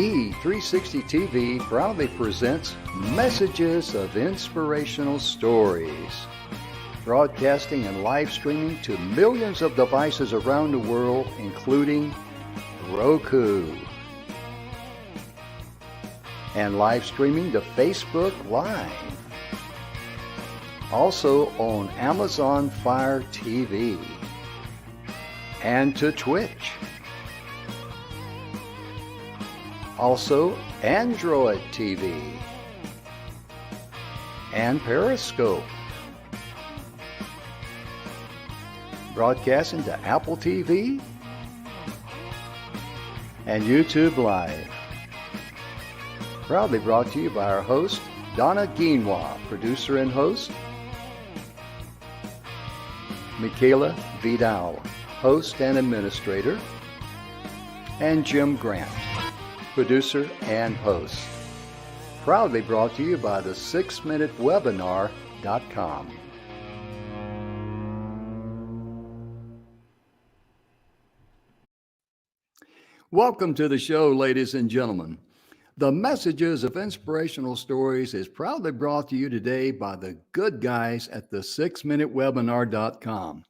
E360 TV proudly presents Messages of Inspirational Stories, broadcasting and live streaming to millions of devices around the world, including Roku, and live streaming to Facebook Live, also on Amazon Fire TV, and to Twitch. Also, Android TV and Periscope. Broadcasting to Apple TV and YouTube Live. Proudly brought to you by our host, Donna Guinois, producer and host, Michaela Vidal, host and administrator, and Jim Grant, producer and host. Proudly brought to you by the 6minutewebinar.com. Welcome to the show, ladies and gentlemen. The Messages of Inspirational Stories is proudly brought to you today by the good guys at the 6minutewebinar.com.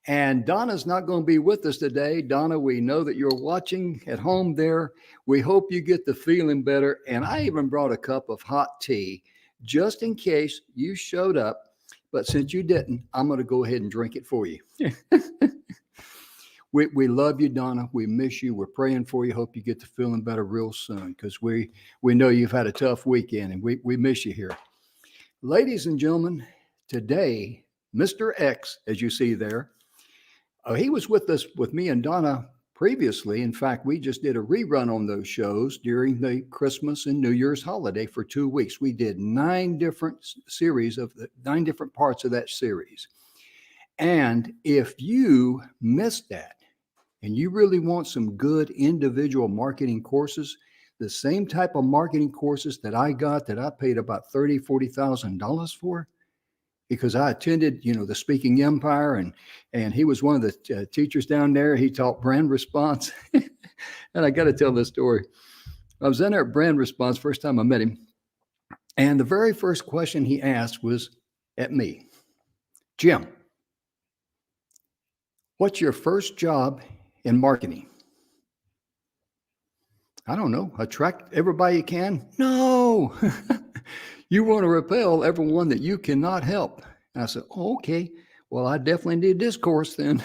And Donna's not going to be with us today. Donna, we know that you're watching at home there. We hope you get the feeling better. And I even brought a cup of hot tea just in case you showed up. But since you didn't, I'm going to go ahead and drink it for you. We love you, Donna. We miss you. We're praying for you. Hope you get to feeling better real soon, because we know you've had a tough weekend, and we miss you here. Ladies and gentlemen, today, Mr. X, as you see there, he was with us, with me and Donna previously. In fact, we just did a rerun on those shows during the Christmas and New Year's holiday for 2 weeks. We did 9 different series of the 9 different parts of that series. And if you missed that, and you really want some good individual marketing courses, the same type of marketing courses that I got, that I paid about $30,000, $40,000 for, because I attended, the Speaking Empire, and he was one of the teachers down there. He taught brand response. And I got to tell this story. I was in there at brand response, first time I met him. And the very first question he asked was at me. Jim, what's your first job in marketing? I don't know. Attract everybody you can? No. You want to repel everyone that you cannot help. And I said, oh, okay. Well, I definitely need this course then.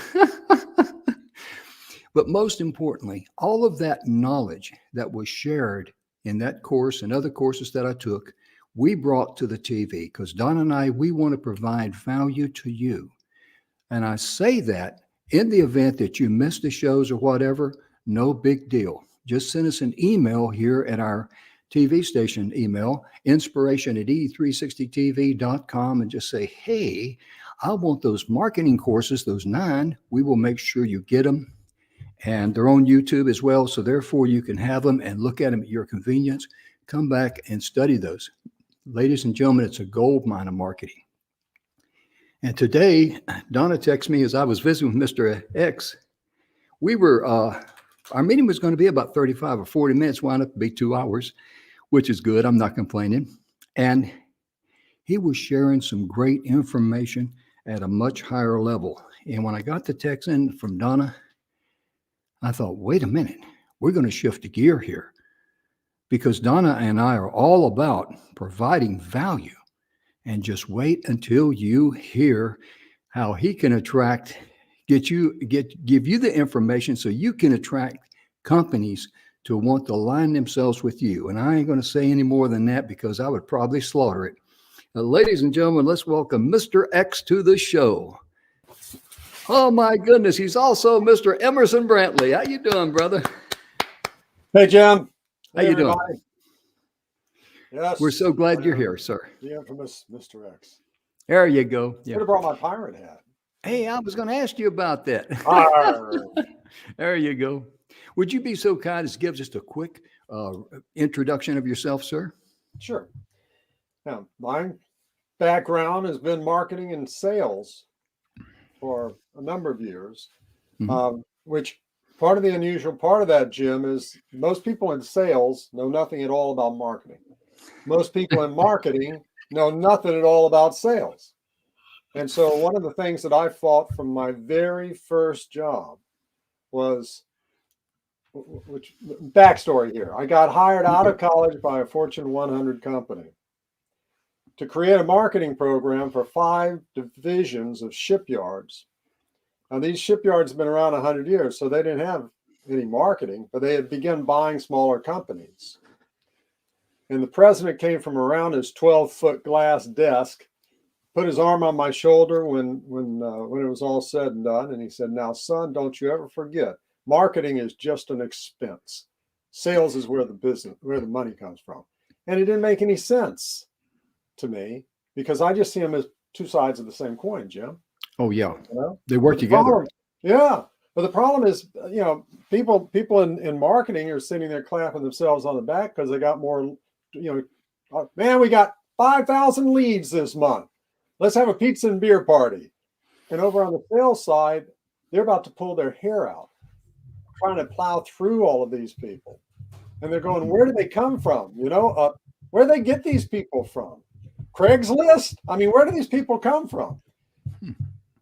But most importantly, all of that knowledge that was shared in that course and other courses that I took, we brought to the TV, because Don and I, we want to provide value to you. And I say that in the event that you missed the shows or whatever, no big deal. Just send us an email here at our TV station email, inspiration@e360tv.com, and just say, hey, I want those marketing courses, those 9. We will make sure you get them. And they're on YouTube as well. So therefore you can have them and look at them at your convenience. Come back and study those. Ladies and gentlemen, it's a gold mine of marketing. And today, Donna texted me as I was visiting with Mr. X. We were, our meeting was going to be about 35 or 40 minutes, wound up to be 2 hours, which is good. I'm not complaining. And he was sharing some great information at a much higher level. And when I got the text in from Donna, I thought, wait a minute, we're going to shift the gear here, because Donna and I are all about providing value. And just wait until you hear how he can give you the information so you can attract companies to want to align themselves with you. And I ain't going to say any more than that, because I would probably slaughter it. Ladies and gentlemen, let's welcome Mr. X to the show. Oh my goodness, he's also Mr. Emerson Brantley. How you doing, brother? Hey, Jim. How you doing? Yes. We're so glad you're here, sir. The infamous Mr. X. There you go. Yeah. Could have brought my pirate hat. Hey, I was going to ask you about that. There you go. Would you be so kind as to give just a quick introduction of yourself, sir? Sure. Now, my background has been marketing and sales for a number of years, which part of the unusual part of that, Jim, is most people in sales know nothing at all about marketing. Most people in marketing know nothing at all about sales. And so one of the things that I fought from my very first job was, which backstory here. I got hired out of college by a Fortune 100 company to create a marketing program for 5 divisions of shipyards. Now, these shipyards have been around 100 years, so they didn't have any marketing, but they had begun buying smaller companies. And the president came from around his 12-foot glass desk, put his arm on my shoulder when it was all said and done, and he said, "Now, son, don't you ever forget, marketing is just an expense. Sales is where the money comes from." And it didn't make any sense to me because I just see them as two sides of the same coin, Jim. Oh, yeah. You know? They work together. Yeah. But the problem is, people in marketing are sitting there clapping themselves on the back because they got more, man, we got 5,000 leads this month. Let's have a pizza and beer party. And over on the sales side, they're about to pull their hair out, trying to plow through all of these people. And they're going, where do they come from? Where do they get these people from? Craigslist? I mean, where do these people come from?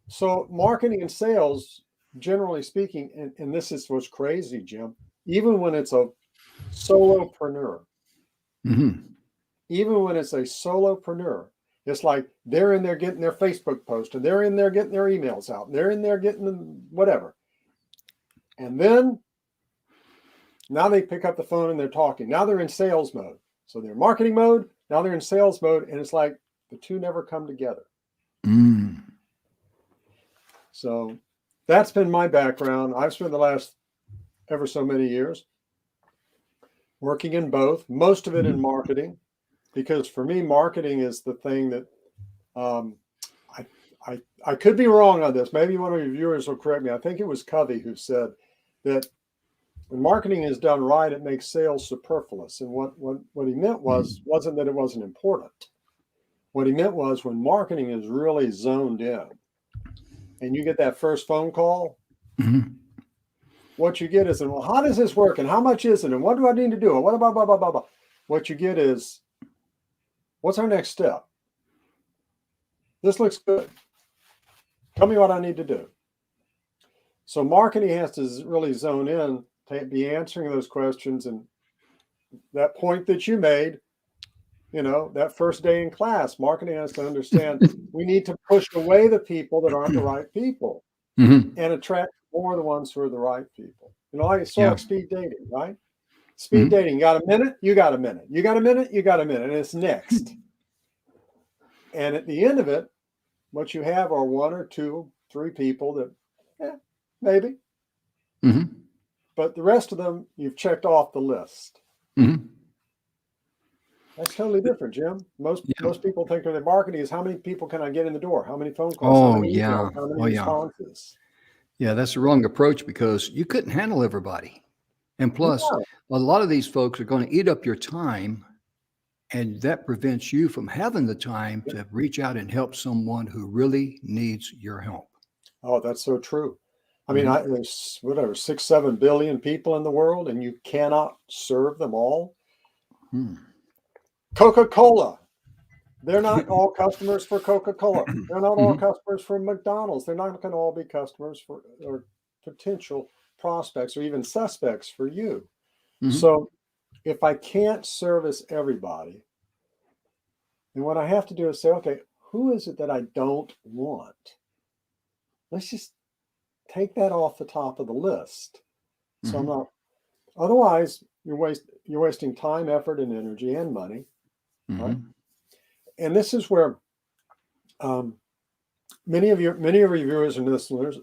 So marketing and sales, generally speaking, and this is what's crazy, Jim, even when it's a solopreneur, even when it's a solopreneur, it's like they're in there getting their Facebook post, and they're in there getting their emails out, and they're in there getting whatever. And then now they pick up the phone and they're talking. Now they're in sales mode. So they're marketing mode. Now they're in sales mode. And it's like the two never come together. So that's been my background. I've spent the last ever so many years working in both, most of it in marketing, because for me, marketing is the thing that I could be wrong on this. Maybe one of your viewers will correct me. I think it was Covey who said that when marketing is done right, it makes sales superfluous. And what he meant wasn't that it wasn't important. What he meant was when marketing is really zoned in and you get that first phone call, what you get is, well, how does this work? And how much is it? And what do I need to do? And what blah, blah, blah, blah, blah. What you get is, what's our next step? This looks good. Tell me what I need to do. So marketing has to really zone in, be answering those questions. And that point that you made, that first day in class, marketing has to understand we need to push away the people that aren't the right people and attract more of the ones who are the right people. Like speed dating, right? Speed dating. You got a minute? You got a minute. You got a minute? You got a minute. And it's next. And at the end of it, what you have are 1 or 2, 3 people that, maybe. But the rest of them, you've checked off the list. That's totally different, Jim. Most people think of their marketing as how many people can I get in the door? How many phone calls? How many emails? How many responses? Yeah, that's the wrong approach because you couldn't handle everybody. And plus, a lot of these folks are going to eat up your time, and that prevents you from having the time to reach out and help someone who really needs your help. Oh, that's so true. I mean, there's 6-7 billion people in the world, and you cannot serve them all. Coca-Cola. They're not all customers for Coca-Cola. They're not all customers for McDonald's. They're not going to all be customers for or potential prospects or even suspects for you. So if I can't service everybody, then what I have to do is say, okay, who is it that I don't want? Let's just take that off the top of the list. So I'm not, otherwise you're wasting time, effort, and energy and money. Right? And this is where many of your viewers and listeners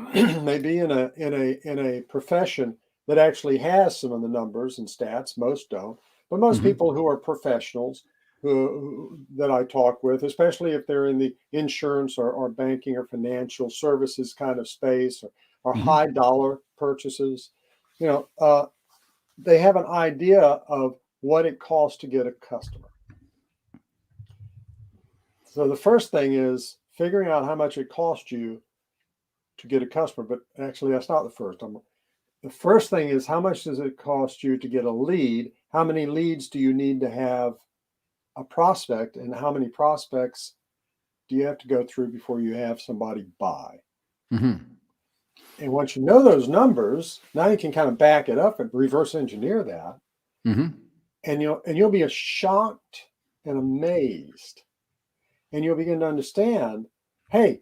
may be in a profession that actually has some of the numbers and stats. Most don't, but most people who are professionals who that I talk with, especially if they're in the insurance or banking or financial services kind of space or high dollar purchases, they have an idea of what it costs to get a customer. So the first thing is figuring out how much it costs you to get a customer, but actually that's not the first. The first thing is, how much does it cost you to get a lead? How many leads do you need to have a prospect, and how many prospects do you have to go through before you have somebody buy? Mm-hmm. And once you know those numbers, now you can kind of back it up and reverse engineer that. Mm-hmm. And you'll be shocked and amazed. And you'll begin to understand, hey,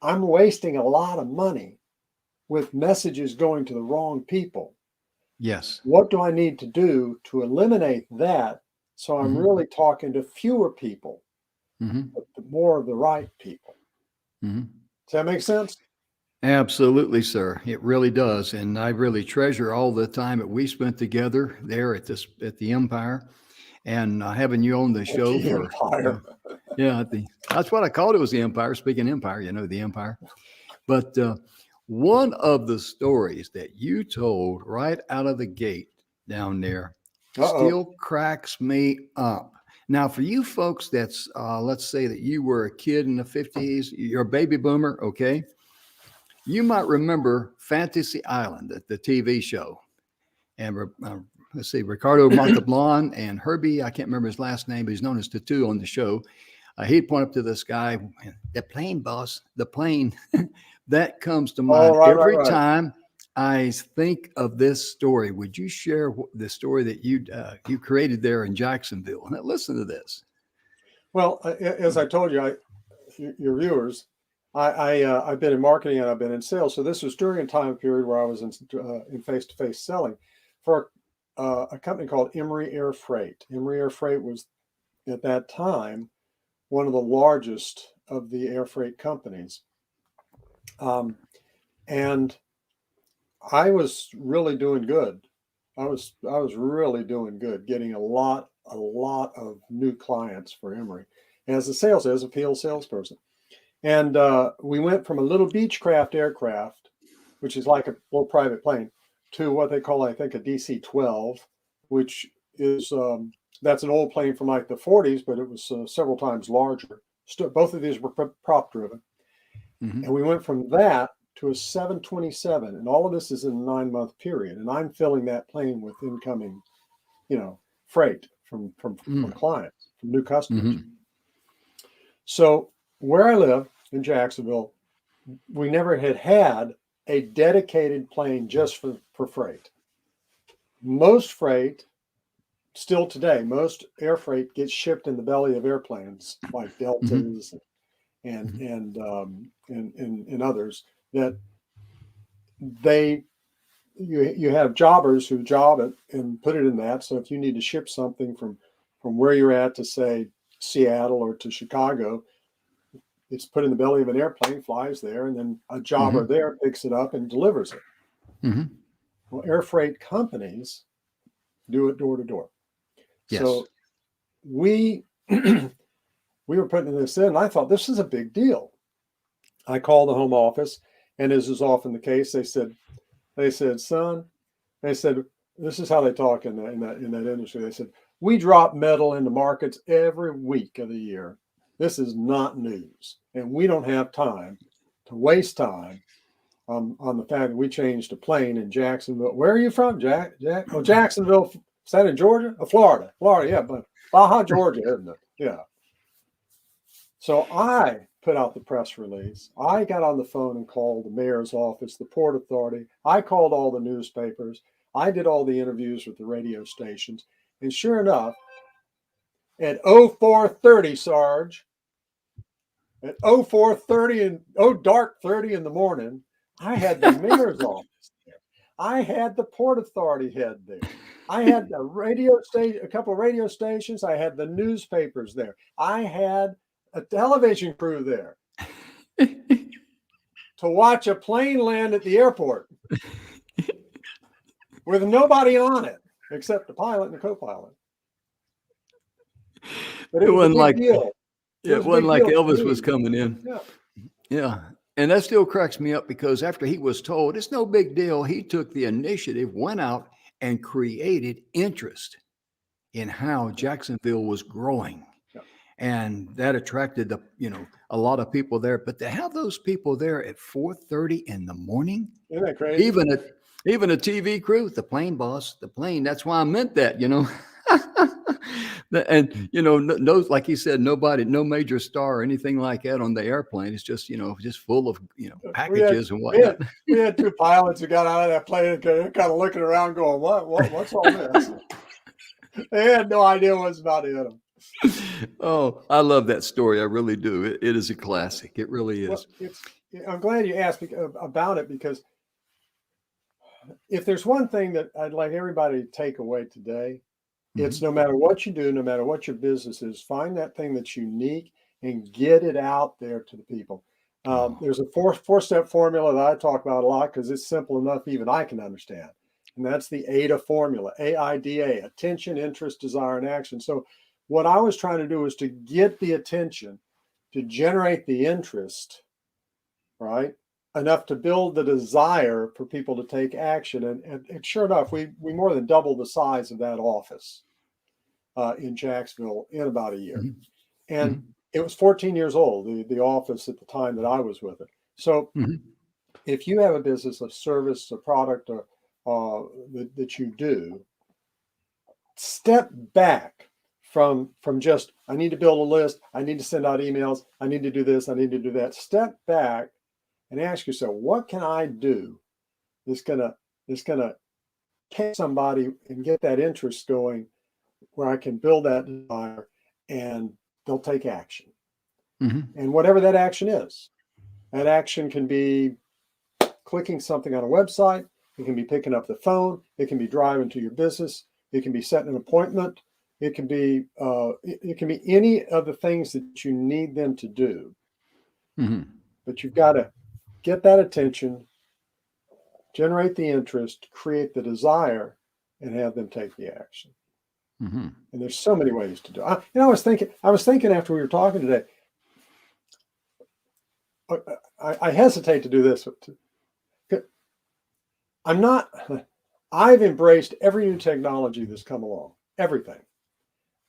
I'm wasting a lot of money with messages going to the wrong people. Yes. What do I need to do to eliminate that, so I'm Mm-hmm. really talking to fewer people, Mm-hmm. but more of the right people? Mm-hmm. Does that make sense? Absolutely, sir. It really does. And I really treasure all the time that we spent together there at the Empire, and having you on the show The for, Empire. yeah, that's what I called it, was the Empire. Speaking Empire, the Empire. But one of the stories that you told right out of the gate down there Uh-oh. still cracks me up. Now, for you folks that's, let's say that you were a kid in the 50s, you're a baby boomer, okay? You might remember Fantasy Island, the TV show. And let's see, Ricardo Montalban and Herbie, I can't remember his last name, but he's known as Tattoo on the show. He'd point up to the sky, the plane, boss, the plane. That comes to mind every time I think of this story. Would you share the story that you created there in Jacksonville? Now, listen to this. Well, as I told you, your viewers, I've been in marketing and I've been in sales. So this was during a time period where I was in face-to-face selling for a company called Emory Air Freight. Emory Air Freight was, at that time, one of the largest of the air freight companies. And I was really doing good. I was really doing good, getting a lot of new clients for Emory as a field salesperson. And we went from a little Beechcraft aircraft, which is like a little private plane, to what they call, I think, a DC-12, which is that's an old plane from like the 40s, but it was several times larger. Both of these were prop driven. Mm-hmm. And we went from that to a 727, and all of this is in a 9-month period. And I'm filling that plane with incoming, freight from clients, from new customers. Mm-hmm. So where I live in Jacksonville, we never had a dedicated plane just for freight. Most freight, still today, most air freight gets shipped in the belly of airplanes like Deltas and others, that you have jobbers who job it and put it in that. So if you need to ship something from where you're at to, say, Seattle or to Chicago, it's put in the belly of an airplane, flies there, and then a jobber there picks it up and delivers it. Mm-hmm. Well, air freight companies do it door to door. Yes. So we were putting this in, and I thought, this is a big deal. I called the home office, and as is often the case, they said, son, they said, this is how they talk in that industry. They said, we drop metal into markets every week of the year. This is not news, and we don't have time to waste time on the fact that we changed a plane in Jacksonville. Where are you from, Jack? Oh, Jacksonville. Is that in Georgia? Oh, Florida. Florida, yeah, but Baja, Georgia, isn't it? Yeah. So I put out the press release. I got on the phone and called the mayor's office, the Port Authority. I called all the newspapers. I did all the interviews with the radio stations. And sure enough, at 04:30, Sarge, at 04:30 and dark 30 in the morning, I had the mayor's office there. I had the Port Authority head there. I had the radio station, a couple of radio stations. I had the newspapers there. I had a television crew there to watch a plane land at the airport with nobody on it except the pilot and the co-pilot. But it wasn't like deal. It wasn't like Elvis was coming in. Yeah. Yeah. And that still cracks me up, because after he was told it's no big deal, he took the initiative, went out and created interest in how Jacksonville was growing. Yeah. and that attracted a lot of people there. But to have those people there at 4:30 in the morning, Isn't that crazy? even a TV crew, the plane boss, the plane. That's why I meant that, And no, like he said, nobody, no major star or anything like that on the airplane. It's just just full of We had packages and we had whatnot. we had two pilots who got out of that plane and kind of looking around, going, what's all this? They had no idea what was about to hit them. Oh, I love that story. I really do. It is a classic. It really Well, is. I'm glad you asked about it, because if there's one thing that I'd like everybody to take away today, it's no matter what you do, no matter what your business is, find that thing that's unique and get it out there to the people. There's a four-step formula that I talk about a lot because it's simple enough even I can understand. And that's the AIDA formula, AIDA, attention, interest, desire, and action. So what I was trying to do is to get the attention, to generate the interest, right? Enough to build the desire for people to take action. And sure enough, we more than doubled the size of that office in Jacksonville in about a year. And it was 14 years old, the office at the time that I was with it. So if you have a business, a service, a product that you do, step back from just, I need to build a list, I need to send out emails, I need to do this, I need to do that. Step back and ask yourself, what can I do that's gonna catch somebody and get that interest going, where I can build that desire and they'll take action. And whatever that action is, that action can be clicking something on a website, it can be picking up the phone, it can be driving to your business, it can be setting an appointment, it can be any of the things that you need them to do. But you've got to get that attention, generate the interest, create the desire, and have them take the action. And there's so many ways to do it. I was thinking after we were talking today, I hesitate to do this. I've embraced every new technology that's come along, everything.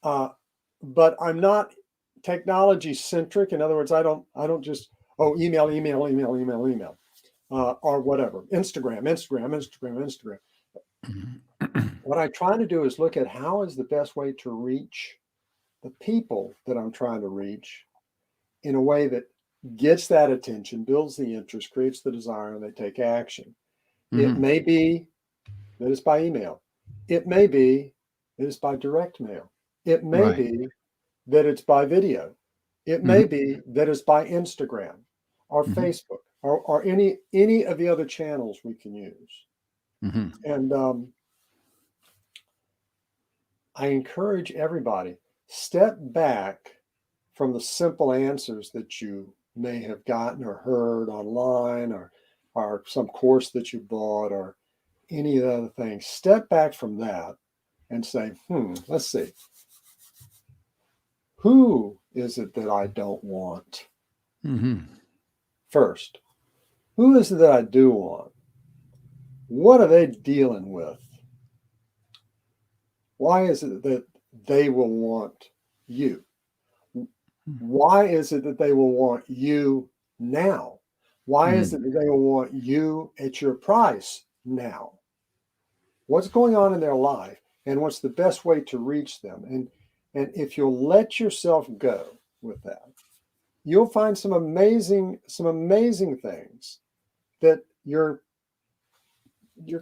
But I'm not technology centric. In other words, I don't just, email, or whatever, Instagram. What I try to do is look at how is the best way to reach the people that I'm trying to reach in a way that gets that attention, builds the interest, creates the desire, and they take action. It may be that it's by email. It may be that it's by direct mail. It may be that it's by video. It may be that it's by Instagram or Facebook or any of the other channels we can use. And I encourage everybody, step back from the simple answers that you may have gotten or heard online or some course that you bought or any of the other things. Step back from that and say, let's see. Who is it that I don't want? First, who is it that I do want? What are they dealing with? Why is it that they will want you? Why is it that they will want you now? Why is it that they will want you at your price now? What's going on in their life, and what's the best way to reach them? And if you'll let yourself go with that, you'll find some amazing things that your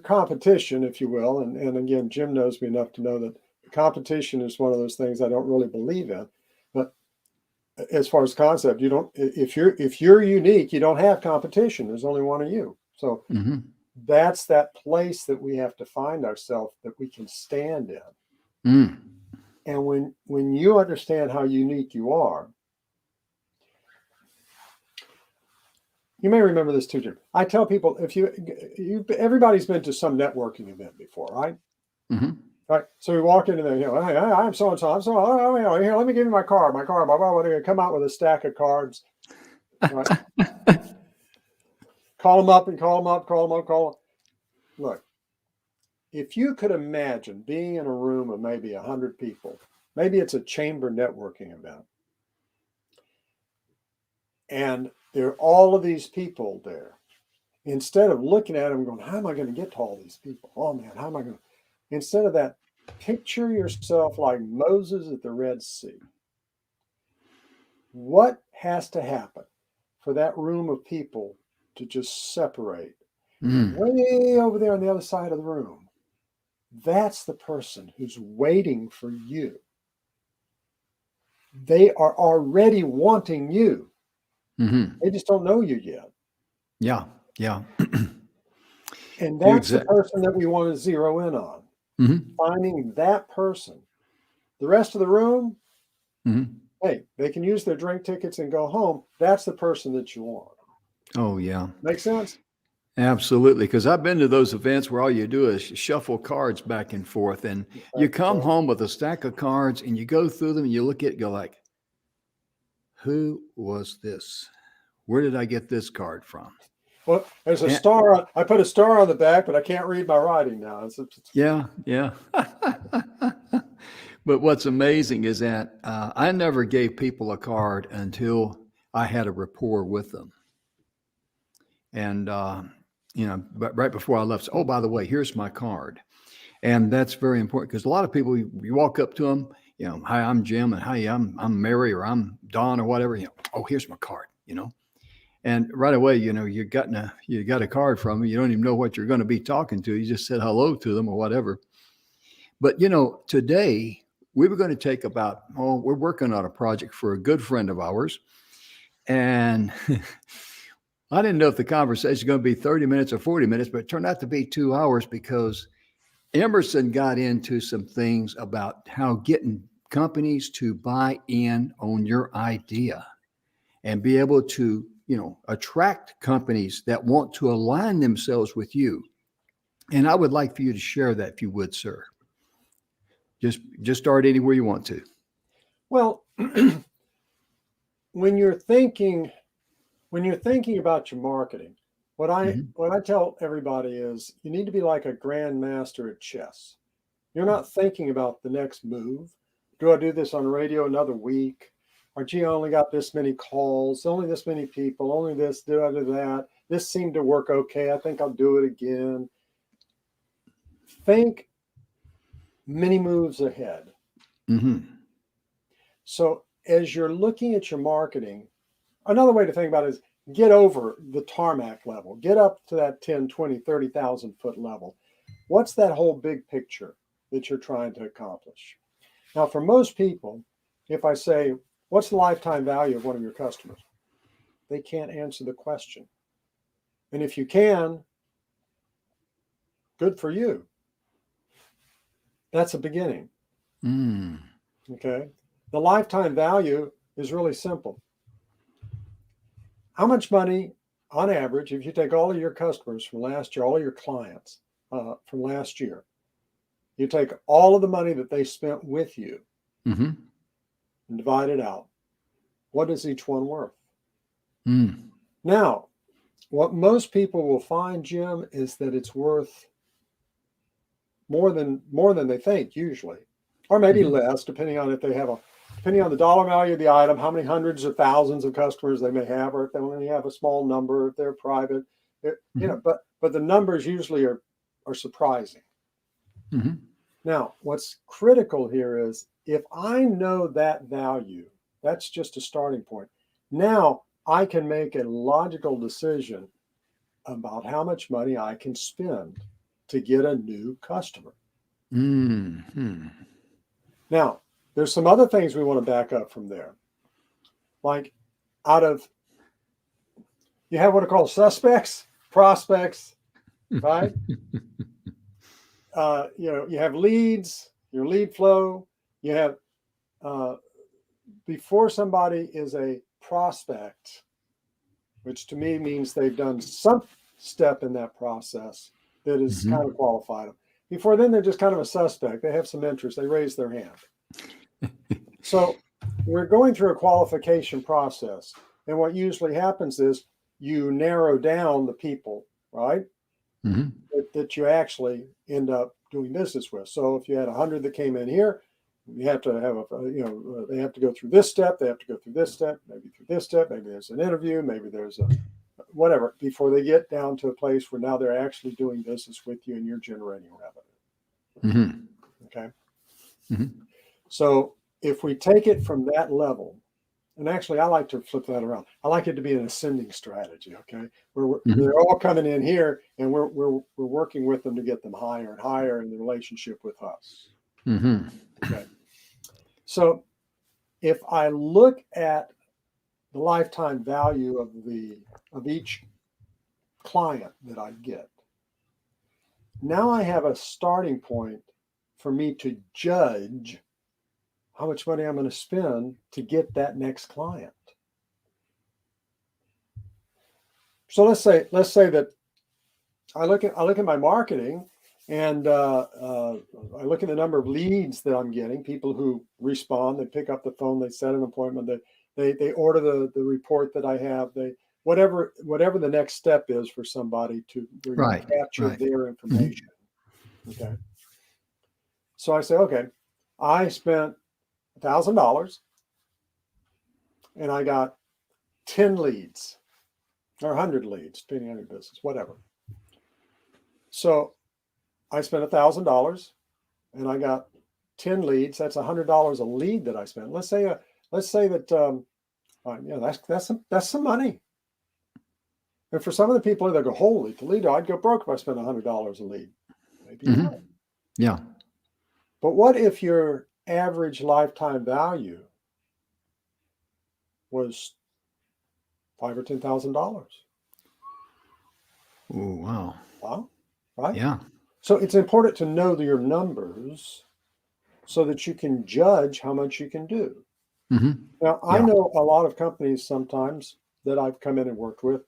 competition, if you will, and again, Jim knows me enough to know that competition is one of those things I don't really believe in. But as far as concept, you don't. If you're unique, you don't have competition. There's only one of you. So that's that place that we have to find ourselves that we can stand in. And when you understand how unique you are, you may remember this too, Jim. I tell people, if everybody's been to some networking event before, right? Right. So we walk into there, hey, I'm so and so. I'm so. Here, let me give you my card. My card. Blah, blah, blah. They're going to come out with a stack of cards. Right. Call them up. Look, if you could imagine being in a room of maybe 100 people, maybe it's a chamber networking event, And there are all of these people there. Instead of looking at them going, how am I going to get to all these people? Oh man, how am I going to? Instead of that, picture yourself like Moses at the Red Sea. What has to happen for that room of people to just separate? And way over there on the other side of the room, that's the person who's waiting for you. They are already wanting you. They just don't know you yet. Yeah. Yeah. And that's the person that we want to zero in on. Finding that person. The rest of the room, hey, they can use their drink tickets and go home. That's the person that you want. Oh, yeah. Make sense? Absolutely. Because I've been to those events where all you do is shuffle cards back and forth, and you come home with a stack of cards and you go through them and you look at it and go like, who was this? Where did I get this card from? Well, there's a star. I put a star on the back, but I can't read my writing now. Yeah. But what's amazing is that I never gave people a card until I had a rapport with them. And, but right before I left, oh, by the way, here's my card. And that's very important because a lot of people, you walk up to them, hi, I'm Jim, and hi, I'm Mary, or I'm Don, or whatever, oh, here's my card, And right away, you got a card from them. You don't even know what you're going to be talking to. You just said hello to them or whatever. But, today we were going to take we're working on a project for a good friend of ours. And I didn't know if the conversation was going to be 30 minutes or 40 minutes, but it turned out to be 2 hours because Emerson got into some things about how getting companies to buy in on your idea and be able to, attract companies that want to align themselves with you. And I would like for you to share that if you would, sir. Just start anywhere you want to. Well, when you're thinking about your marketing, what I tell everybody is you need to be like a grandmaster at chess. You're not thinking about the next move. Do I do this on radio another week? Or gee, I only got this many calls, only this many people, only this, do I do that? This seemed to work okay. I think I'll do it again. Think many moves ahead. So as you're looking at your marketing, another way to think about it is get over the tarmac level, get up to that 10, 20, 30,000 foot level. What's that whole big picture that you're trying to accomplish? Now, for most people, if I say, what's the lifetime value of one of your customers? They can't answer the question. And if you can, good for you. That's a beginning. Okay. The lifetime value is really simple. How much money, on average, if you take all of your customers from last year, all of your clients from last year, you take all of the money that they spent with you and divide it out. What is each one worth? Now, what most people will find, Jim, is that it's worth more than they think usually, or maybe less, depending on depending on the dollar value of the item, how many hundreds or thousands of customers they may have, or if they only have a small number, if they're private, but the numbers usually are surprising. Now, what's critical here is if I know that value, that's just a starting point. Now I can make a logical decision about how much money I can spend to get a new customer. Now, there's some other things we want to back up from there. Like you have what are called suspects, prospects, right? You have leads, your lead flow. You have, before somebody is a prospect, which to me means they've done some step in that process that is kind of qualified them. Before then, they're just kind of a suspect. They have some interest. They raise their hand. So we're going through a qualification process. And what usually happens is you narrow down the people, right? That you actually end up doing business with. So if you had 100 that came in here, You have to have they have to go through this step. They have to go through this step, maybe through this step. Maybe there's an interview. Maybe there's a whatever before they get down to a place where now they're actually doing business with you and you're generating revenue. Mm-hmm. Okay. Mm-hmm. So if we take it from that level, and actually I like to flip that around. I like it to be an ascending strategy. Okay. Where they're all coming in here and we're working with them to get them higher and higher in the relationship with us. Mm-hmm. Okay. So if I look at the lifetime value of each client that I get, now I have a starting point for me to judge how much money I'm going to spend to get that next client. So let's say that I look at my marketing and I look at the number of leads that I'm getting, people who respond, they pick up the phone, they set an appointment, they order the report that I have, whatever the next step is for somebody to capture their information. Mm-hmm. Okay. So I say, okay, I spent $1,000 and I got 10 leads or 100 leads, depending on your business, whatever. So I spent $1,000 and I got 10 leads. That's $100 a lead that I spent. Let's say that, that's some money. And for some of the people, they go, holy Toledo, I'd go broke if I spent $100 a lead. Maybe not. Yeah. But what if your average lifetime value was $5,000 or $10,000? Oh, wow. Wow. Right? Yeah. So it's important to know your numbers so that you can judge how much you can do. Mm-hmm. Now, I know a lot of companies sometimes that I've come in and worked with,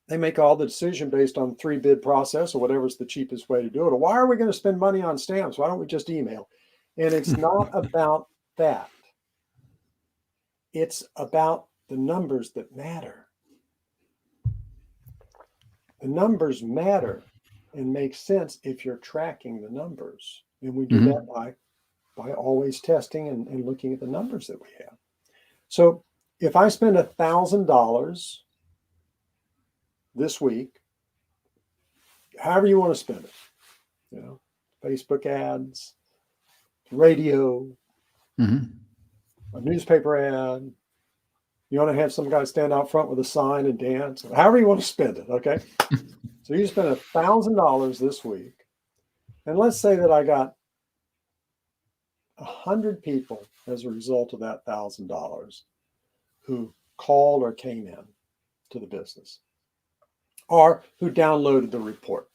they make all the decision based on 3-bid process or whatever's the cheapest way to do it. Or why are we going to spend money on stamps? Why don't we just email? And it's not about that. It's about the numbers that matter. The numbers matter and make sense if you're tracking the numbers. And we do that by always testing and looking at the numbers that we have. So if I spend $1,000 this week, however you want to spend it, Facebook ads, radio, a newspaper ad, you want to have some guy stand out front with a sign and dance, however you want to spend it, okay? So you spend $1,000 this week, and let's say that I got 100 people as a result of that $1,000 who called or came in to the business, or who downloaded the report.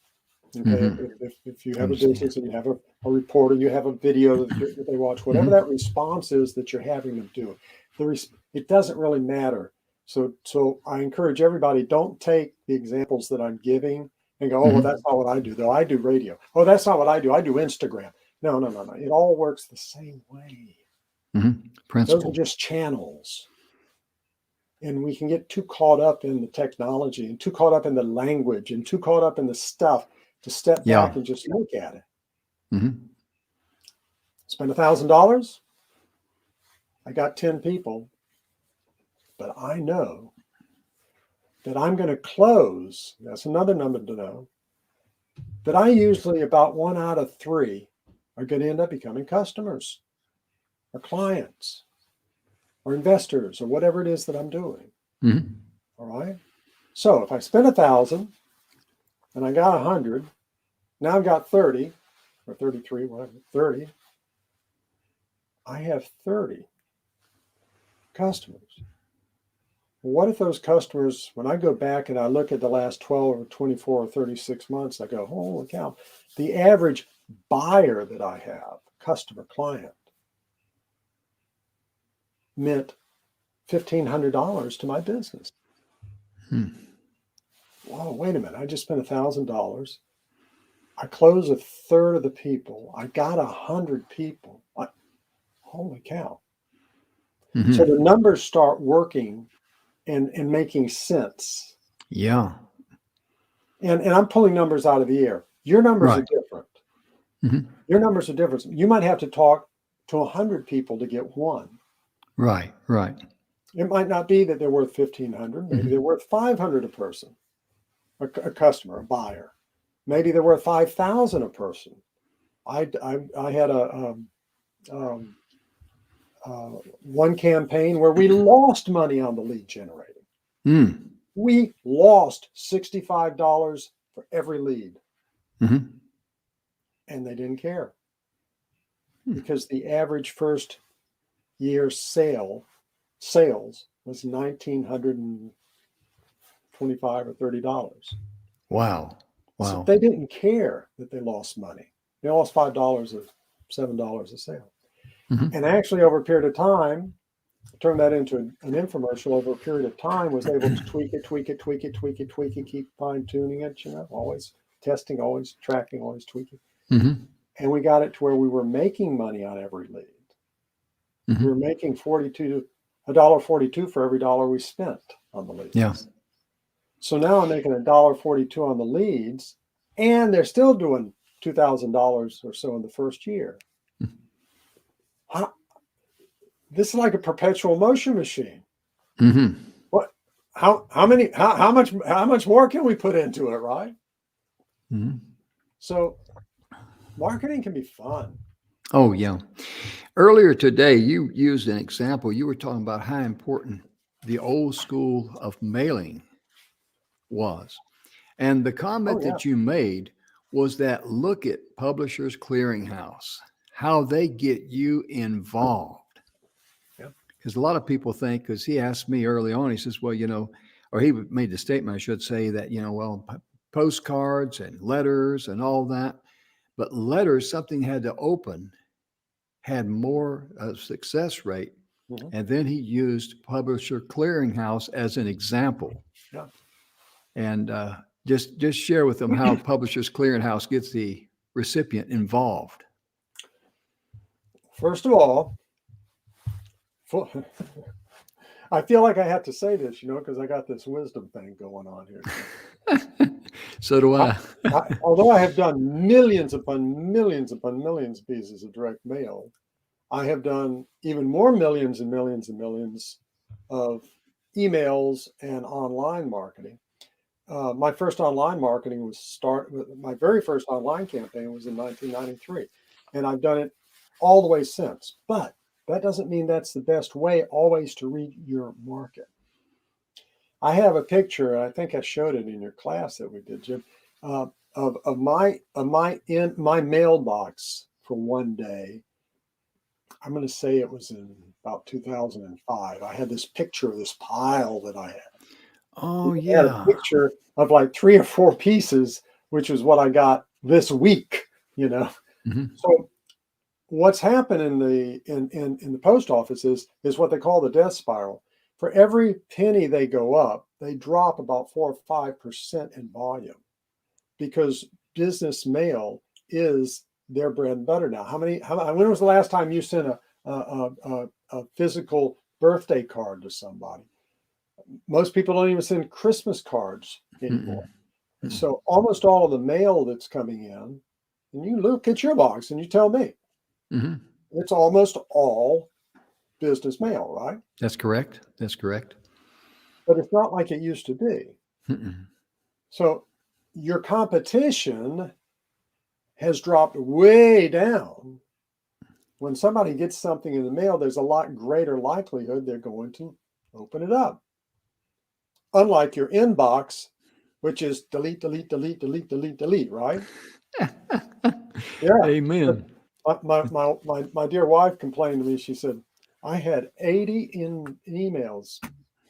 Okay, if you have a business and you have a report or you have a video that they watch, whatever that response is that you're having them do, it doesn't really matter. So I encourage everybody, don't take the examples that I'm giving and go, oh, well, that's not what I do, though. I do radio. Oh, that's not what I do. I do Instagram. No. It all works the same way. Principle. Those are just channels. And we can get too caught up in the technology and too caught up in the language and too caught up in the stuff to step back and just look at it. Spend $1,000. I got 10 people, but I know that I'm going to close. That's another number to know. That I usually about 1 out of 3 are going to end up becoming customers or clients or investors or whatever it is that I'm doing. All right. So if I spend 1,000 and I got 100, now I've got 30 or 33, whatever, 30. I have 30 customers. What if those customers, when I go back and I look at the last 12 or 24 or 36 months, I go, holy cow, the average buyer that I have, customer, client, meant $1,500 to my business. Whoa, wait a minute. I just spent $1,000. I closed 1/3 of the people. I got 100 people. Holy cow. So the numbers start working and making sense. Yeah. And I'm pulling numbers out of the air. Your numbers are different. Your numbers are different. You might have to talk to 100 people to get one. Right, right. It might not be that they're worth 1,500. Maybe they're worth 500 a person, a customer, a buyer. Maybe they're worth 5,000 a person. I had one campaign where we lost money on the lead generating. Mm. We lost $65 for every lead. Mm-hmm. And they didn't care because the average first year sales was $1,925 or $30. Wow. So Wow. they didn't care that they lost money. They lost $5 or $7 a sale. Mm-hmm. And actually, over a period of time, turned that into an infomercial. Over a period of time, was able to tweak it, keep fine tuning it. Always testing, always tracking, always tweaking. Mm-hmm. And we got it to where we were making money on every lead. Mm-hmm. We were making $1.42 for every dollar we spent on the leads. Yeah. So now I'm making $1.42 on the leads, and they're still doing $2,000 or so in the first year. This is like a perpetual motion machine. Mm-hmm. What? How much more can we put into it, right? Mm-hmm. So marketing can be fun. Oh, yeah. Earlier today, you used an example. You were talking about how important the old school of mailing was. And the comment that you made was that look at Publishers Clearinghouse, how they get you involved. Because a lot of people think, because he asked me early on, he says, well, or he made the statement, I should say, that, postcards and letters and all that. But letters, something had to open, had more success rate. Mm-hmm. And then he used Publisher Clearinghouse as an example. Yeah. And just share with them how Publishers Clearinghouse gets the recipient involved. First of all, I feel like I have to say this, because I got this wisdom thing going on here. So do I. Although I have done millions upon millions upon millions of pieces of direct mail, I have done even more millions and millions and millions of emails and online marketing. My first online marketing my very first online campaign was in 1993, and I've done it all the way since. But that doesn't mean that's the best way always to read your market. I have a picture, I think I showed it in your class that we did, Jim, of my mailbox for one day. I'm going to say it was in about 2005. I had this picture of this pile that I had. Oh, I had a picture of like 3 or 4 pieces, which is what I got this week, Mm-hmm. So what's happened in the post office is what they call the death spiral. For every penny they go up, they drop about 4 or 5% in volume, because business mail is their bread and butter now. When was the last time you sent a physical birthday card to somebody? Most people don't even send Christmas cards anymore. Mm-hmm. So almost all of the mail that's coming in, and you look at your box and you tell me, mm-hmm. It's almost all business mail, right? That's correct. That's correct. But it's not like it used to be. Mm-mm. So your competition has dropped way down. When somebody gets something in the mail, there's a lot greater likelihood they're going to open it up. Unlike your inbox, which is delete, right? Yeah. Amen. My dear wife complained to me. She said, I had 80 emails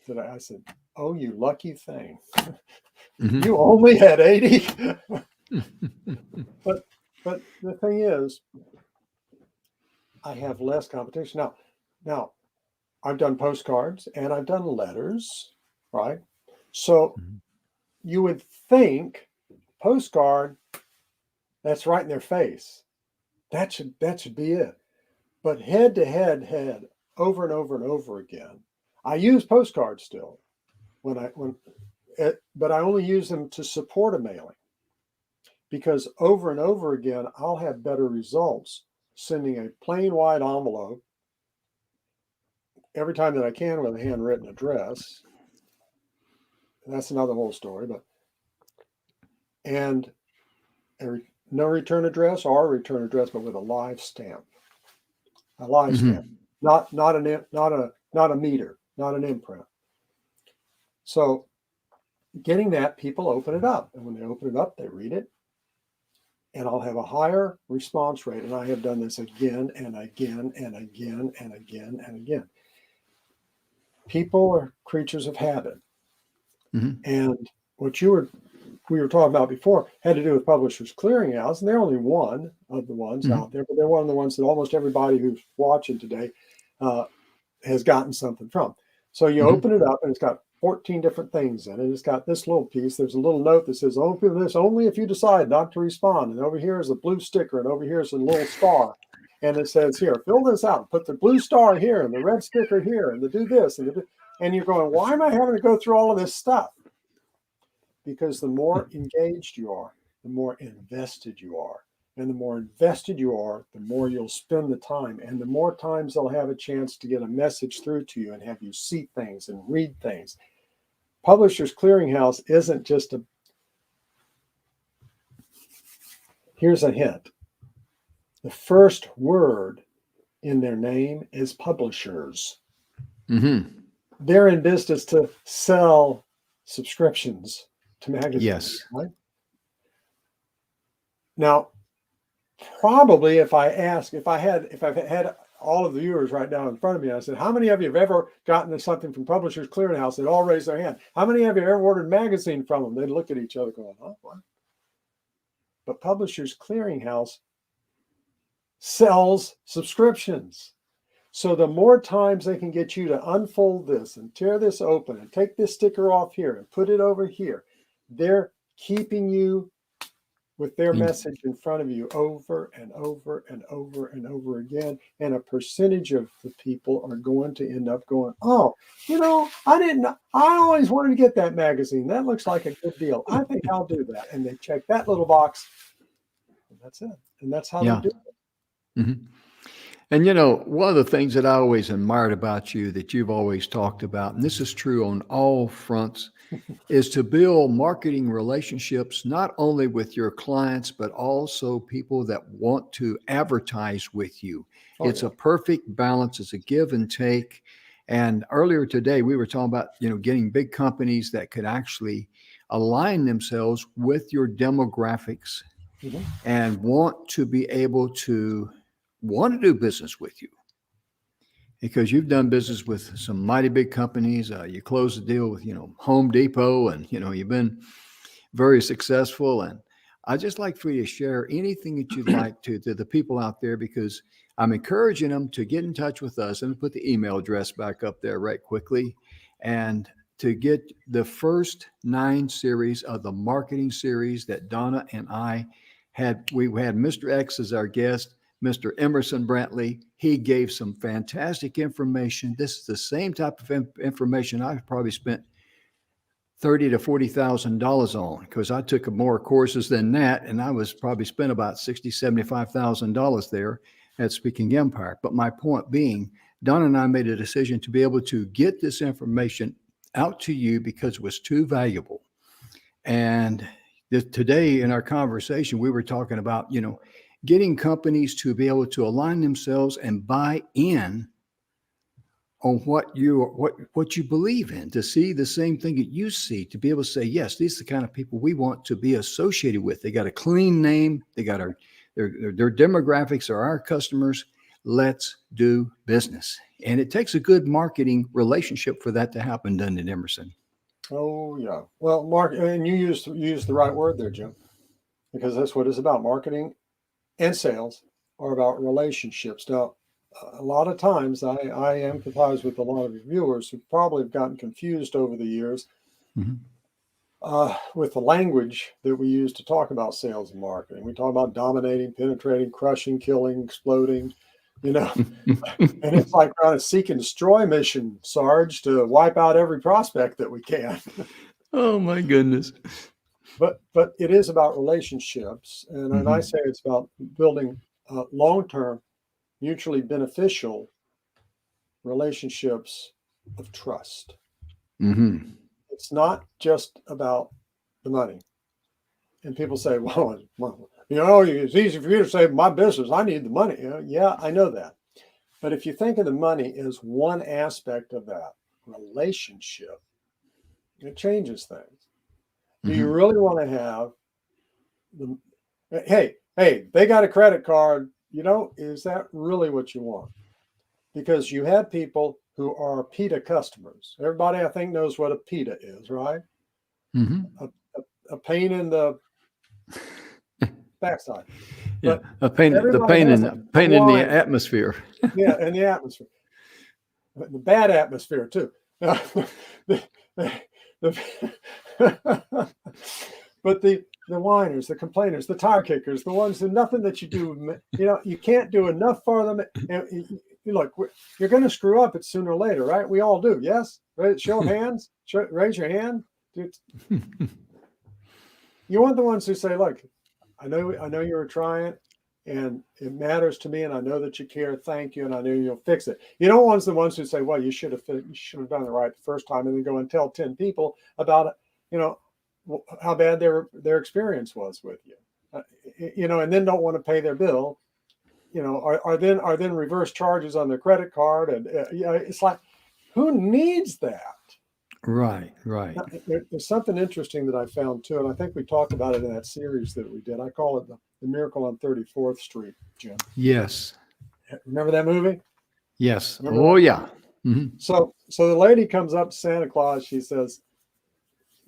today. I said, oh, you lucky thing. Mm-hmm. You only had 80. But the thing is, I have less competition. Now, I've done postcards and I've done letters, right? So you would think postcard, that's right in their face. That should be it. But head to head, over and over and over again. I use postcards still, but I only use them to support a mailing, because over and over again, I'll have better results sending a plain white envelope every time that I can with a handwritten address. That's another whole story, and no return address or a return address, but with a live stamp. A live stamp, not a meter, not an imprint. So getting that, people open it up, and when they open it up, they read it, and I'll have a higher response rate. And I have done this again and again and again and again and again. People are creatures of habit, and what we were talking about before had to do with Publishers Clearinghouse, and they're only one of the ones out there, but they're one of the ones that almost everybody who's watching today has gotten something from. So you open it up, and it's got 14 different things in it. It's got this little piece. There's a little note that says, open this only if you decide not to respond. And over here is a blue sticker, and over here is a little star. And it says, here, fill this out. Put the blue star here, and the red sticker here, and do this. And you're going, why am I having to go through all of this stuff? Because the more engaged you are, the more invested you are. And the more invested you are, the more you'll spend the time. And the more times they'll have a chance to get a message through to you and have you see things and read things. Publishers Clearinghouse isn't just a... Here's a hint. The first word in their name is publishers. They're in business to sell subscriptions to magazines. Yes. Right? Now, probably if I've had all of the viewers right now in front of me, I said, how many of you have ever gotten something from Publishers Clearinghouse? They'd all raise their hand. How many of you ever ordered a magazine from them? They'd look at each other going, huh, what? But Publishers Clearinghouse sells subscriptions. So the more times they can get you to unfold this and tear this open and take this sticker off here and put it over here, they're keeping you with their message in front of you over and over and over and over again. And a percentage of the people are going to end up going, oh, I always wanted to get that magazine. That looks like a good deal. I think I'll do that. And they check that little box. And that's it. And that's how they do it. And, one of the things that I always admired about you that you've always talked about, and this is true on all fronts, is to build marketing relationships, not only with your clients, but also people that want to advertise with you. It's a perfect balance. It's a give and take. And earlier today, we were talking about, getting big companies that could actually align themselves with your demographics and want to be able to do business with you, because you've done business with some mighty big companies. You closed a deal with, Home Depot, and, you've been very successful. And I'd just like for you to share anything that you'd like to the people out there, because I'm encouraging them to get in touch with us. And put the email address back up there right quickly, and to get the first 9 series of the marketing series that Donna and I had. We had Mr. X as our guest, Mr. Emerson Brantley. He gave some fantastic information. This is the same type of information I've probably spent $30,000 to $40,000 on, because I took more courses than that, and I was probably spent about $60,000, $75,000 there at Speaking Empire. But my point being, Don and I made a decision to be able to get this information out to you because it was too valuable. And today in our conversation, we were talking about, getting companies to be able to align themselves and buy in on what you believe in, to see the same thing that you see, to be able to say, yes, these are the kind of people we want to be associated with. They got a clean name. They got their demographics are our customers. Let's do business. And it takes a good marketing relationship for that to happen, doesn't it, Emerson? Oh, yeah. Well, Mark, and you used the right word there, Jim, because that's what it's about. Marketing and sales are about relationships. Now, a lot of times I empathize with a lot of your viewers who probably have gotten confused over the years with the language that we use to talk about sales and marketing. We talk about dominating, penetrating, crushing, killing, exploding, and it's like we're on a seek and destroy mission, Sarge, to wipe out every prospect that we can. Oh my goodness. But it is about relationships, and I say it's about building long-term mutually beneficial relationships of trust. Mm-hmm. It's not just about the money. And people say, well, it's easy for you to say, my business, I need the money. Yeah, I know that. But if you think of the money as one aspect of that relationship, it changes things. Do you really want to have the, hey, they got a credit card, is that really what you want? Because you have people who are PITA customers. Everybody, I think, knows what a PITA is, right? Mm-hmm. A pain in the backside. Yeah, But pain in the wine. atmosphere. Yeah, and the atmosphere. The bad atmosphere, too. the, but the whiners, the complainers, the tire kickers, the ones that nothing that you do, you can't do enough for them. And look, you're going to screw up it sooner or later, right? We all do. Yes. Right? Show of hands. Raise your hand. You want the ones who say, "Look, I know you were trying, and it matters to me, and I know that you care. Thank you, and I know you'll fix it." You don't want the ones who say, "Well, you should have done it right the first time," and then go and tell 10 people about it, how bad their experience was with you, and then don't want to pay their bill, are then reverse charges on their credit card, and it's like, who needs that? Right. There's something interesting that I found too, and I think we talked about it in that series that we did. I call it the Miracle on 34th Street, Jim. Yes. Remember that movie? Yes. Remember that? Yeah. Mm-hmm. So the lady comes up to Santa Claus. She says,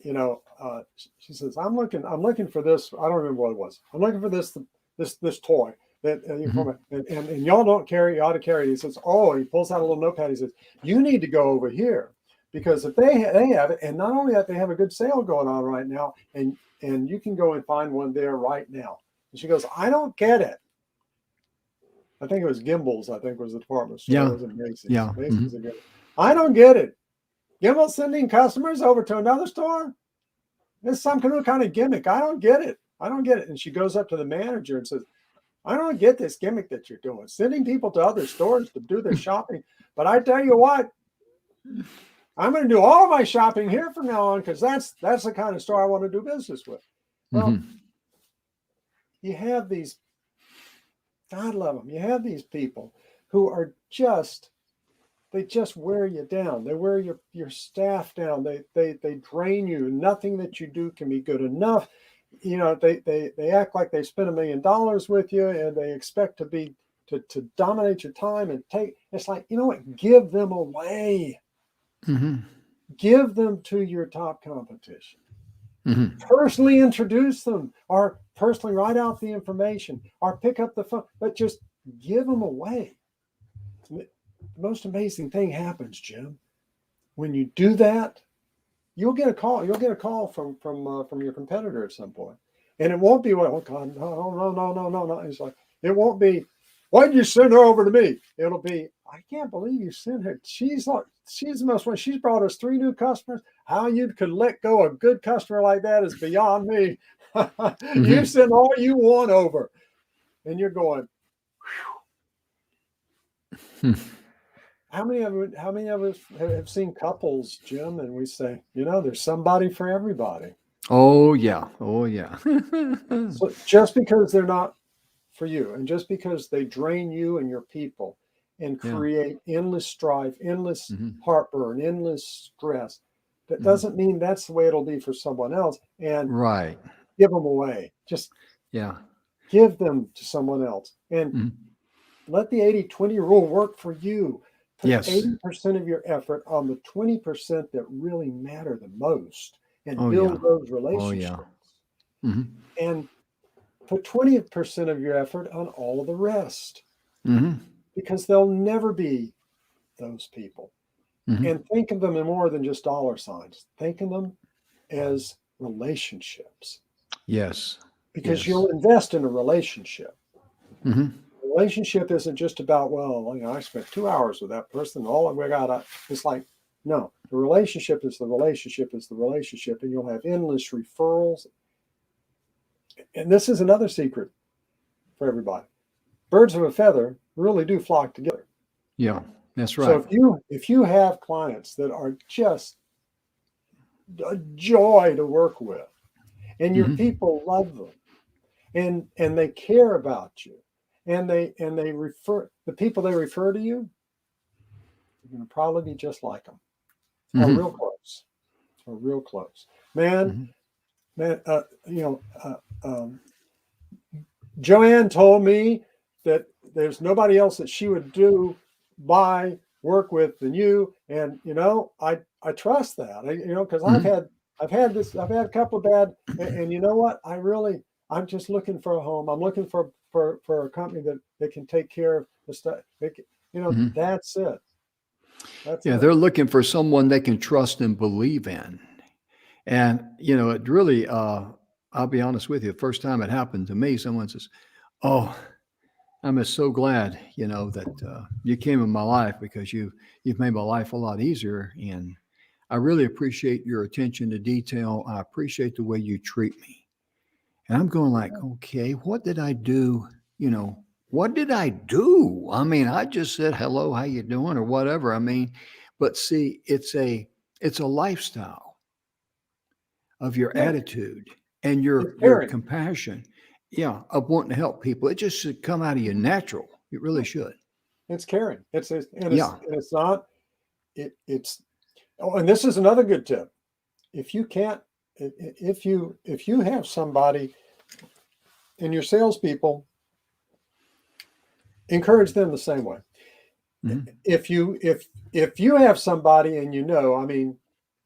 she says, I'm looking for this. I don't remember what it was. I'm looking for this toy that and y'all don't carry. You ought to carry it. He says, oh, he pulls out a little notepad. He says, you need to go over here, because if they have it, and not only that, they have a good sale going on right now, and you can go and find one there right now. And she goes, I don't get it. I think it was Gimbel's. I think was the department store. Yeah. It wasn't Macy's. Yeah. Macy's again. I don't get it. Gimbel sending customers over to another store? It's some kind of gimmick. I don't get it. And she goes up to the manager and says, I don't get this gimmick that you're doing, sending people to other stores to do their shopping. But I tell you what, I'm going to do all of my shopping here from now on, because that's the kind of store I want to do business with. Well, you have these, God love them, you have these people who are they just wear you down. They wear your staff down. They drain you. Nothing that you do can be good enough. They act like they spent $1 million with you, and they expect to dominate your time and take. It's like, what? Give them away. Mm-hmm. Give them to your top competition. Mm-hmm. Personally introduce them, or personally write out the information, or pick up the phone, but just give them away. The most amazing thing happens, Jim. When you do that, you'll get a call. You'll get a call from your competitor at some point, and it won't be, oh God, no. It's like, it won't be, why did you send her over to me? It'll be, I can't believe you sent her. She's the most one. She's brought us 3 new customers. How you could let go a good customer like that is beyond me. You send all you want over, and you're going, whew. How many of us have seen couples, Jim, and we say, there's somebody for everybody. Oh yeah. So just because they're not for you, and just because they drain you and your people and create endless strife, endless heartburn, endless stress, that doesn't mean that's the way it'll be for someone else. And give them away. Just give them to someone else, and let the 80-20 rule work for you. Put 80% of your effort on the 20% that really matter the most, and build those relationships. And put 20% of your effort on all of the rest, because they'll never be those people. And think of them in more than just dollar signs. Think of them as relationships. Yes. Because you'll invest in a relationship. Relationship isn't just about, I spent 2 hours with that person. All we got, it's like, no, the relationship is the relationship is the relationship, and you'll have endless referrals. And this is another secret for everybody. Birds of a feather really do flock together. Yeah, that's So right. if you have clients that are just a joy to work with, and your Hmm. people love them, and they care about you, and they refer the people they refer to you, you're going to probably be just like them, or real Hmm. close, or real close. Man, Hmm. man, Joanne told me that there's nobody else that she would buy work with than you, and I trust that. Because Hmm. I've had a couple of bad, and you know what? I'm just looking for a home. I'm looking for a company that can take care of the stuff. Hmm. That's it. That's Yeah, it. they're looking for someone they can trust and believe in. And, it really, I'll be honest with you, the first time it happened to me, someone says, "Oh, I'm just so glad, that you came in my life because you've made my life a lot easier. And I really appreciate your attention to detail. I appreciate the way you treat me." And I'm going like, okay, what did I do? You know, what did I do? I mean, I just said hello, how you doing, or whatever. I mean, but see, it's a lifestyle of your Yeah, attitude and it's your caring. compassion, yeah, of wanting to help people. It just should come out of you natural. It really Yeah, should. it's caring. Yeah. And it's not it's. Oh, and this is another good tip. If you can't, if you have somebody and your salespeople, encourage them the same way. Hmm. If you have somebody and I mean,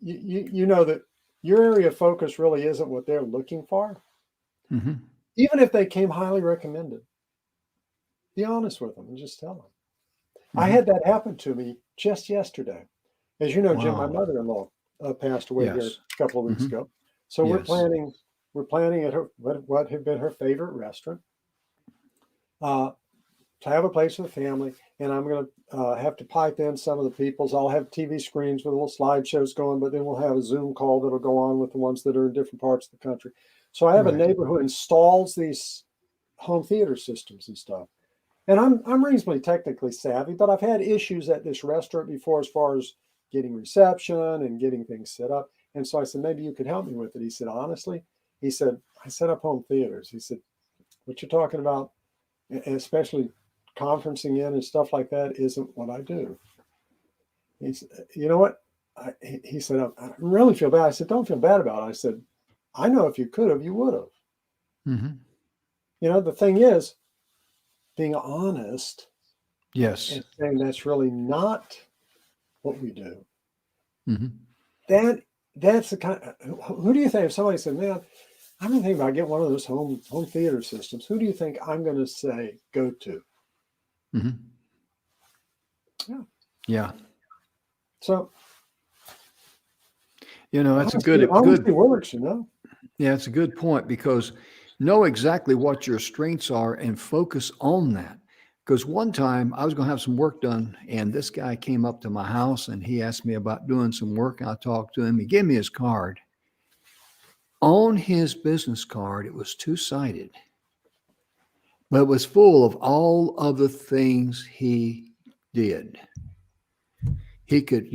you know that your area of focus really isn't what they're looking for, Hmm. even if they came highly recommended, be honest with them and just tell them. I Hmm. had that happen to me just yesterday. As you know, Jim, my Wow. mother-in-law passed away here Yes. a couple of weeks Hmm. ago. So Yes. we're planning at what had been her favorite restaurant. Uh, to have a place for the family, and I'm going to have to pipe in some of the people's. I'll have TV screens with little slideshows going, but then we'll have a Zoom call that'll go on with the ones that are in different parts of the country. So I have a Right. neighbor who installs these home theater systems and stuff. And I'm reasonably technically savvy, but I've had issues at this restaurant before as far as getting reception and getting things set up. And so I said, maybe you could help me with it. He said, honestly, he said, I set up home theaters. He said, what you're talking about, especially conferencing in and stuff like that, isn't what I do. He said, you know what? He said, I really feel bad. I said, don't feel bad about it. I said, I know if you could have, you would have. Hmm. The thing is, being honest Yes. and saying that's really not what we do. Hmm. That that's the kind. Who do you think? If somebody said, "Man, I'm going to think about getting one of those home theater systems," who do you think I'm going to say go to? Hmm. Yeah. Yeah. So That's a good. honesty works. Yeah, it's a good point because know exactly what your strengths are and focus on that. Because one time I was going to have some work done, and this guy came up to my house and he asked me about doing some work. I talked to him. He gave me his card. On his business card, it was two-sided, but it was full of all of the things he did. He could,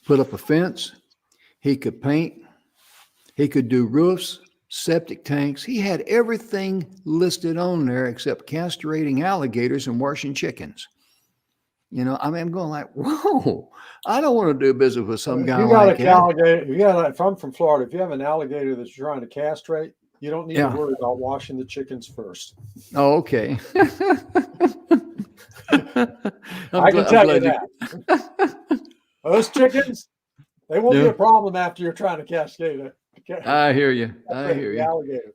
put up a fence, he could paint, he could do roofs, septic tanks. He had everything listed on there except castrating alligators and washing chickens. I mean, I'm going like, whoa, I don't want to do business with some If guy you got like a that. alligator, if I'm from Florida, if you have an alligator that you're trying to castrate, you don't need to Yeah. worry about washing the chickens first. Oh, okay. I'm I can glad. I'm tell you glad you. that those chickens, they won't be Yeah, a problem after you're trying to I hear you. I castrate hear the you. alligator.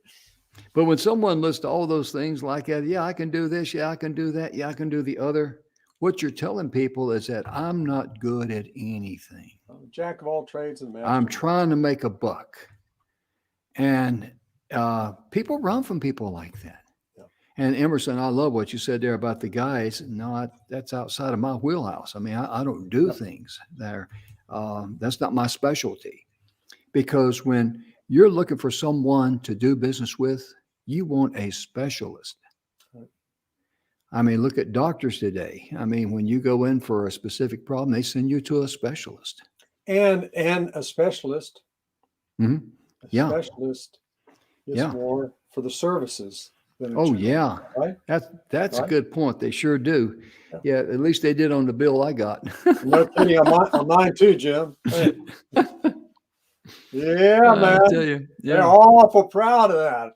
But when someone lists all those things like that, yeah, I can do this, yeah, I can do that, yeah, I can do the other. What you're telling people is that I'm not good at anything. Jack of all trades and I'm master of none. trying to make a buck. And people run from people like that. Yeah. And Emerson, I love what you said there about the guys. No, that's outside of my wheelhouse. I mean, I don't do Yeah. things there. That's not my specialty. Because when you're looking for someone to do business with, you want a specialist. Right. I mean, look at doctors today. I mean, when you go in for a specific problem, they send you to a specialist. And a specialist, Hmm. a Yeah. specialist is Yeah. more for the services than a Oh, general, yeah. right? That's a Right? good point. They sure do. Yeah. Yeah, at least they did on the bill I got. No kidding on mine too, Jim. Hey, yeah, I tell man. you, They're yeah, awful proud of that.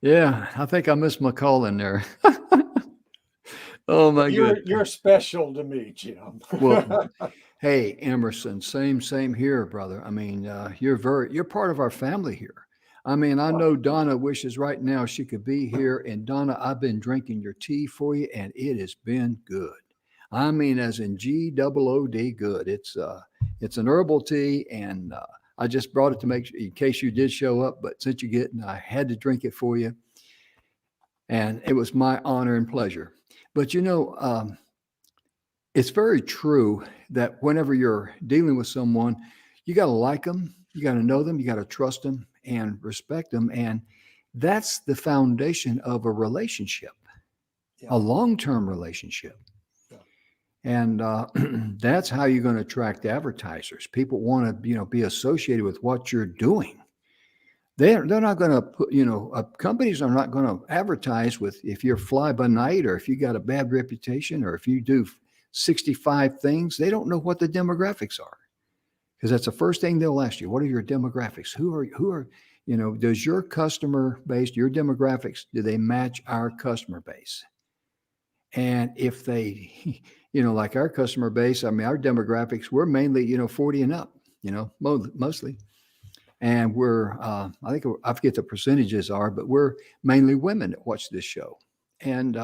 yeah. I think I missed my call in there. Oh Well, my good. you're special to me, Jim. Well, hey, Emerson, same here, brother. I mean, you're part of our family here. I mean, I know Donna wishes right now she could be here. And Donna, I've been drinking your tea for you, and it has been good. I mean, as in GOOD, good. It's an herbal tea, and I just brought it to make sure in case you did show up. But since you didn't, I had to drink it for you, and it was my honor and pleasure. But it's very true that whenever you're dealing with someone, you got to like them, you got to know them, you got to trust them and respect them. And that's the foundation of a relationship, Yeah, a long term relationship. yeah, And that's how you're going to attract advertisers. People want to, be associated with what you're doing. They're not going to put, companies are not going to advertise with if you're fly by night or if you got a bad reputation or if you do 65 things. They don't know what the demographics are because that's the first thing they'll ask you. What are your demographics? Does your customer base, your demographics, do they match our customer base? And if they, like our customer base, I mean, our demographics, we're mainly, 40 and up, mostly. And I think I forget the percentages are, but we're mainly women that watch this show. And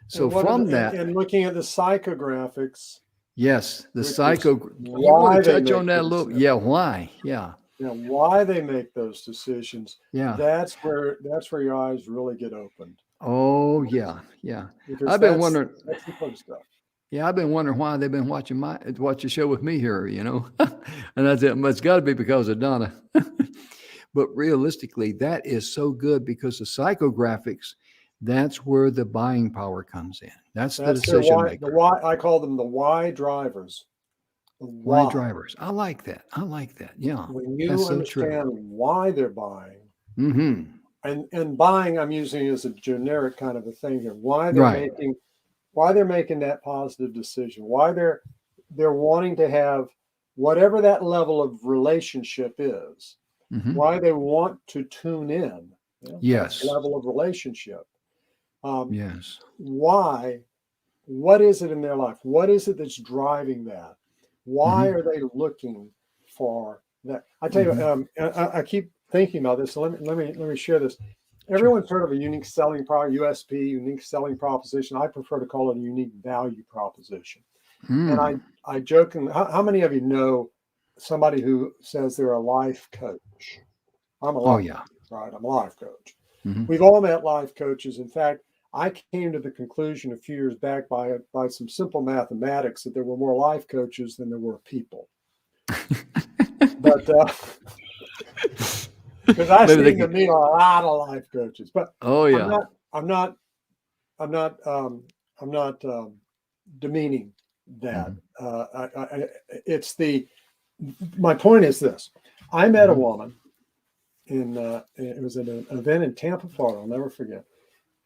so and what are from that, and looking at the psychographics, yes, the which is psycho, you want why to they touch on make that a the little? decision. Yeah. Why? Yeah. Why they make those decisions. Yeah. That's where your eyes really get opened. Oh, yeah. Yeah. Because I've been wondering, that's important stuff. yeah, I've been wondering why they've been watch the show with me here, and that's it. It's got to be because of Donna. But realistically, that is so good because the psychographics, that's where the buying power comes in. That's the That's their decision why. The maker. why, I call them the why drivers. The Why why. drivers? I like that. I like that. Yeah, When that's you so true. understand why they're buying, Mm-hmm. and buying, I'm using as a generic kind of a thing here. Right. Why they're making that positive decision. Why they're wanting to have whatever that level of relationship is. Mm-hmm. Why they want to tune in. That Yes. level of relationship. Yes. Why? What is it in their life? What is it that's driving that? Why Mm-hmm. are they looking for that? I tell you, Mm-hmm. I keep thinking about this. So let me share this. Sure. Everyone's heard of a unique selling USP, unique selling proposition. I prefer to call it a unique value proposition. Mm. And I joke. How many of you know somebody who says they're a life coach? I'm a Oh life yeah. coach, right? I'm a life coach. Mm-hmm. We've all met life coaches. In fact, I came to the conclusion a few years back by some simple mathematics that there were more life coaches than there were people. But because I seem to meet a lot of life coaches, but oh yeah. I'm not demeaning that. Mm-hmm. It's my point is this. I met a Mm-hmm. woman it was at an event in Tampa, Florida. I'll never forget.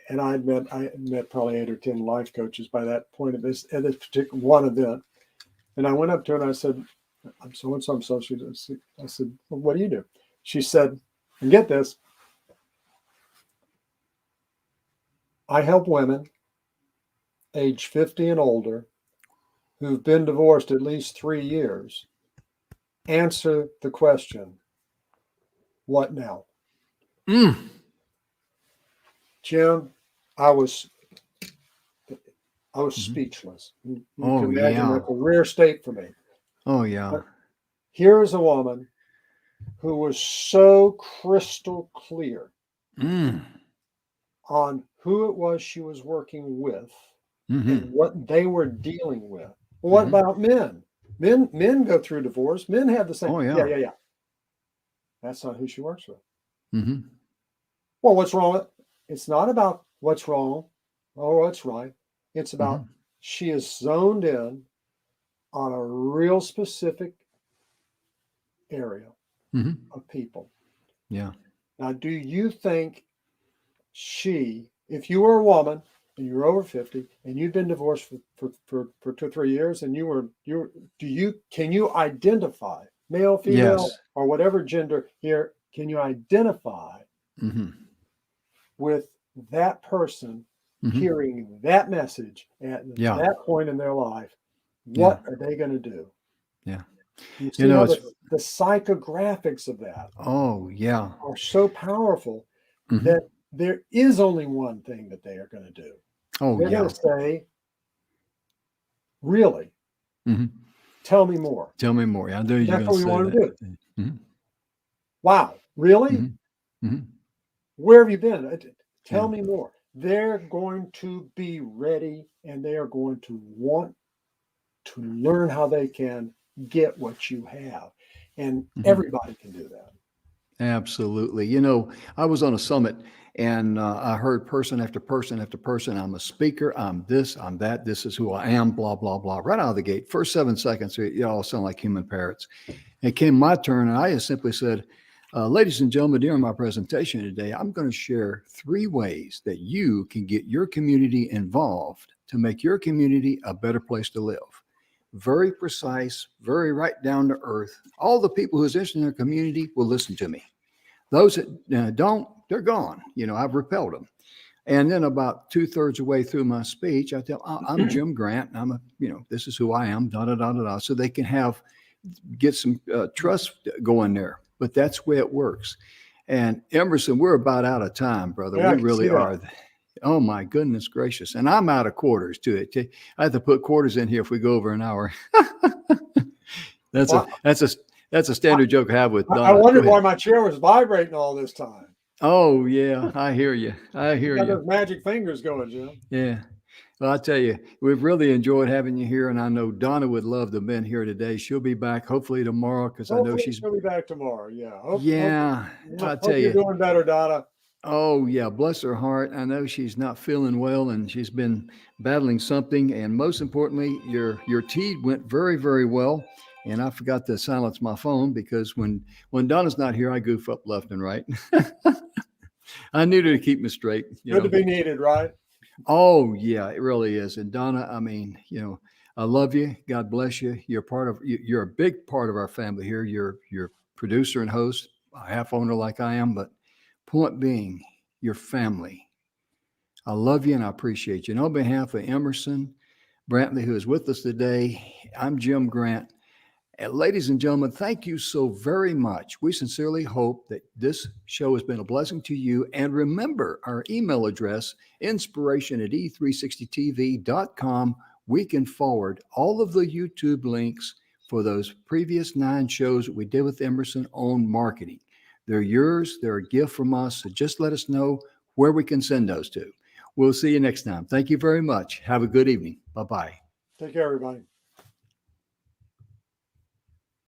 And I met probably 8 or 10 life coaches by that point at this particular one event. And I went up to her and I said, "I'm so and so, I'm so." I said, "Well, what do you do?" She said, and get this, "I help women age 50 and older who've been divorced at least 3 years answer the question, what now?" Mm. Jim, I was Mm-hmm. speechless. You Oh can imagine yeah. that's a rare state for me. Oh yeah. But here is a woman who was so crystal clear on who it was she was working with Mm-hmm. and what they were dealing with. Well, what Mm-hmm. about men? Men go through divorce. Men have the same. Oh yeah. Yeah. That's not who she works with. Mm-hmm. Well, what's wrong with it? It's not about what's wrong or what's right. It's about she is zoned in on a real specific area of people. Yeah. Now, do you think if you were a woman and you're over 50 and you've been divorced for 2 or 3 years and can you identify male, female, Yes. or whatever gender here, can you identify with that person hearing that message at that point in their life? What are they going to do? Yeah. You see how the psychographics of that are so powerful that there is only one thing that they are going to do. They're going to say, really? Tell me more. Tell me more. I knew you were That's going what to we say want that. to do. Wow, really? Where have you been? Tell me more. They're going to be ready, and they are going to want to learn how they can get what you have. And everybody can do that. Absolutely. You know, I was on a summit and I heard person after person after person. I'm a speaker. I'm this, I'm that. This is who I am, blah, blah, blah. Right out of the gate. First 7 seconds, you all sound like human parrots. It came my turn and I just simply said, ladies and gentlemen, during my presentation today, I'm going to share 3 ways that you can get your community involved to make your community a better place to live. Very precise, very right down to earth. All the people who's interested in their community will listen to me. Those that don't, they're gone. You know, I've repelled them. And then about 2/3 of the way through my speech, I tell, I'm Jim Grant. And this is who I am, da, da, da, da, da. So they can get some trust going there. But that's the way it works. And Emerson, we're about out of time, brother. Yeah, we really are. Oh my goodness gracious. And I'm out of quarters too. I have to put quarters in here if we go over an hour. That's a standard joke I have with Donna. I wondered why my chair was vibrating all this time. Oh yeah, I hear you. I hear you. Those magic fingers going, Jim. Yeah. Well, I tell you, we've really enjoyed having you here, and I know Donna would love to have been here today. She'll be back hopefully tomorrow because I know she'll be back tomorrow. Yeah. I tell you, you're doing better, Donna. Oh yeah, bless her heart. I know she's not feeling well, and she's been battling something. And most importantly, your tea went very, very well. And I forgot to silence my phone because when Donna's not here, I goof up left and right. I need her to keep me straight. Good to be needed, right? Oh yeah, it really is. And Donna, I mean, I love you. God bless you. You're a big part of our family here. You're producer and host, a half owner like I am, but point being, your family. I love you and I appreciate you. And on behalf of Emerson Brantley, who is with us today, I'm Jim Grant. And ladies and gentlemen, thank you so very much. We sincerely hope that this show has been a blessing to you. And remember our email address, inspiration@e360tv.com. We can forward all of the YouTube links for those previous 9 shows that we did with Emerson on marketing. They're yours. They're a gift from us. So just let us know where we can send those to. We'll see you next time. Thank you very much. Have a good evening. Bye-bye. Take care, everybody.